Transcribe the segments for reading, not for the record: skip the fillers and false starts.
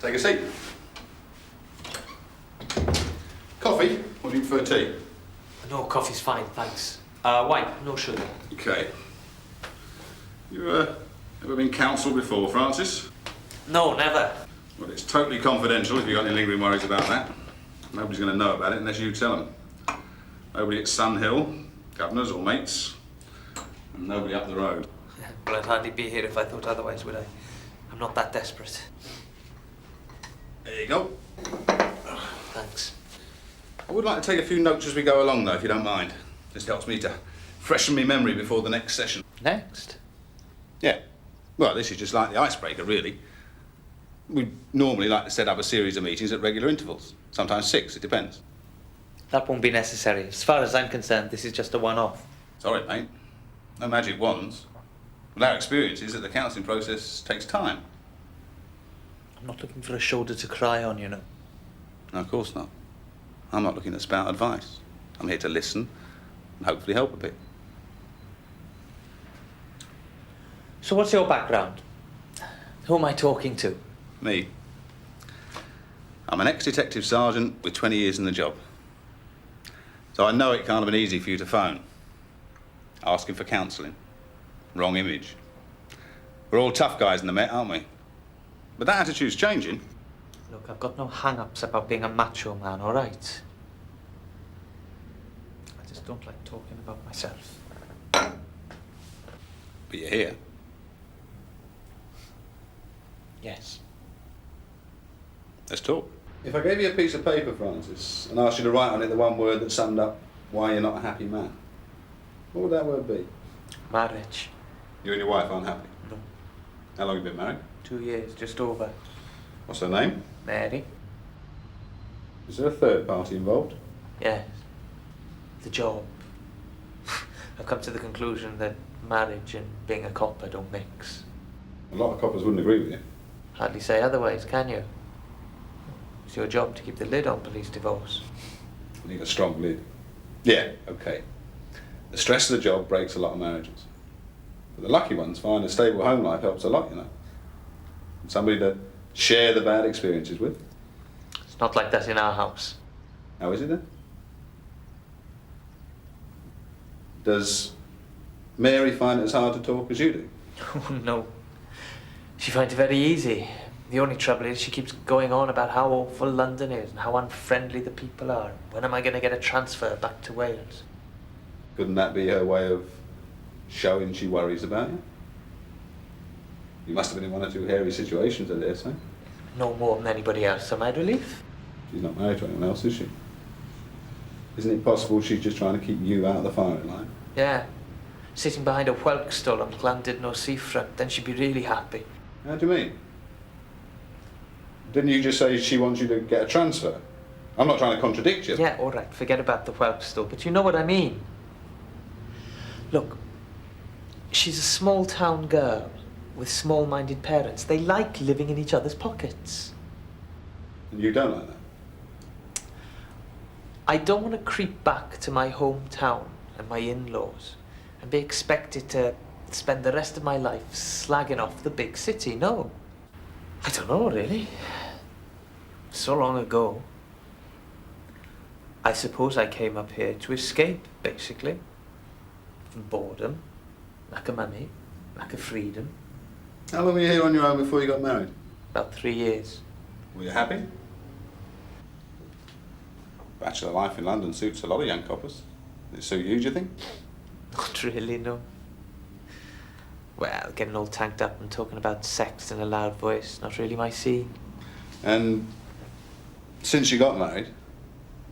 Take a seat. Coffee? Or do you prefer tea? No, coffee's fine, thanks. Wine, no sugar. Okay. You, ever been counselled before, Francis? No, never. Well, it's totally confidential if you've got any lingering worries about that. Nobody's going to know about it unless you tell them. Nobody at Sunhill, governors or mates, and nobody up the road. Well, I'd hardly be here if I thought otherwise, would I? I'm not that desperate. There you go. Thanks. I would like to take a few notes as we go along, though, if you don't mind. This helps me to freshen my memory before the next session. Next? Yeah. Well, this is just like the icebreaker, really. We normally like to set up a series of meetings at regular intervals. Sometimes 6, it depends. That won't be necessary. As far as I'm concerned, this is just a one-off. Sorry, mate. No magic wands. Well, our experience is that the counselling process takes time. I'm not looking for a shoulder to cry on, you know. No, of course not. I'm not looking to spout advice. I'm here to listen and hopefully help a bit. So what's your background? Who am I talking to? Me. I'm an ex-detective sergeant with 20 years in the job. So I know it can't have been easy for you to phone. Asking for counselling. Wrong image. We're all tough guys in the Met, aren't we? But that attitude's changing. Look, I've got no hang-ups about being a macho man, all right? I just don't like talking about myself. But you're here. Yes. Let's talk. If I gave you a piece of paper, Francis, and asked you to write on it the one word that summed up why you're not a happy man, what would that word be? Marriage. You and your wife aren't happy? No. How long have you been married? 2 years, just over. What's her name? Mary? Is there a third party involved? Yes. The job. I've come to the conclusion that marriage and being a copper don't mix. A lot of coppers wouldn't agree with you. Hardly say otherwise, can you? It's your job to keep the lid on police divorce. You need a strong lid. Yeah, okay. The stress of the job breaks a lot of marriages. But the lucky ones find a stable home life helps a lot, you know. And somebody to share the bad experiences with. It's not like that in our house. How is it then? Does Mary find it as hard to talk as you do? Oh, no. She finds it very easy. The only trouble is she keeps going on about how awful London is and how unfriendly the people are. When am I going to get a transfer back to Wales? Couldn't that be her way of showing she worries about you? You must have been in one or two hairy situations, I dare say. No more than anybody else, am I, relief? She's not married to anyone else, is she? Isn't it possible she's just trying to keep you out of the firing line? Yeah. Sitting behind a whelk stall on Llandudno seafront, then she'd be really happy. How do you mean? Didn't you just say she wants you to get a transfer? I'm not trying to contradict you. Yeah, all right, forget about the whelk stall, but you know what I mean. Look, she's a small-town girl with small-minded parents. They like living in each other's pockets. And you don't like that? I don't want to creep back to my hometown and my in-laws and be expected to spend the rest of my life slagging off the big city, no. I don't know, really. So long ago. I suppose I came up here to escape, basically. From boredom, lack of money, lack of freedom. How long were you here on your own before you got married? About 3 years. Were you happy? Bachelor life in London suits a lot of young coppers. Did it suit you, do you think? Not really, no. Well, getting all tanked up and talking about sex in a loud voice, not really my scene. And since you got married,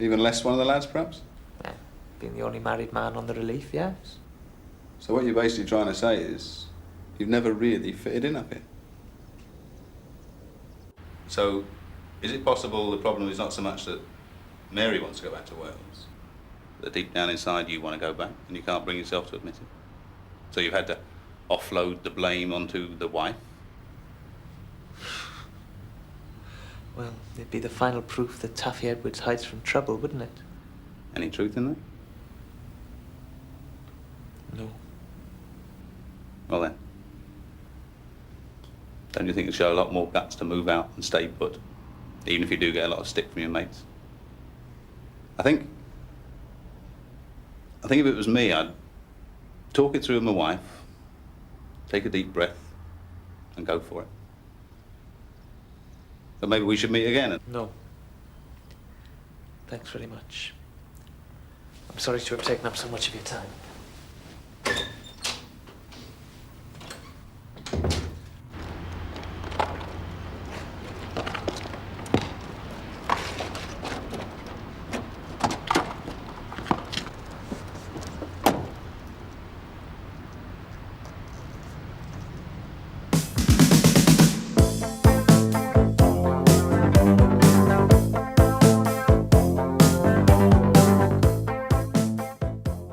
even less one of the lads, perhaps? Yeah, being the only married man on the relief, yes. So what you're basically trying to say is you've never really fitted in up here. So is it possible the problem is not so much that Mary wants to go back to Wales, that deep down inside you want to go back and you can't bring yourself to admit it? So you've had to offload the blame onto the wife? Well, it'd be the final proof that Taffy Edwards hides from trouble, wouldn't it? Any truth in that? No. Well then, Don't you think it'll show a lot more guts to move out and stay put, even if you do get a lot of stick from your mates? I think if it was me, I'd talk it through with my wife, take a deep breath, and go for it. But maybe we should meet again. No. Thanks very much. I'm sorry to have taken up so much of your time.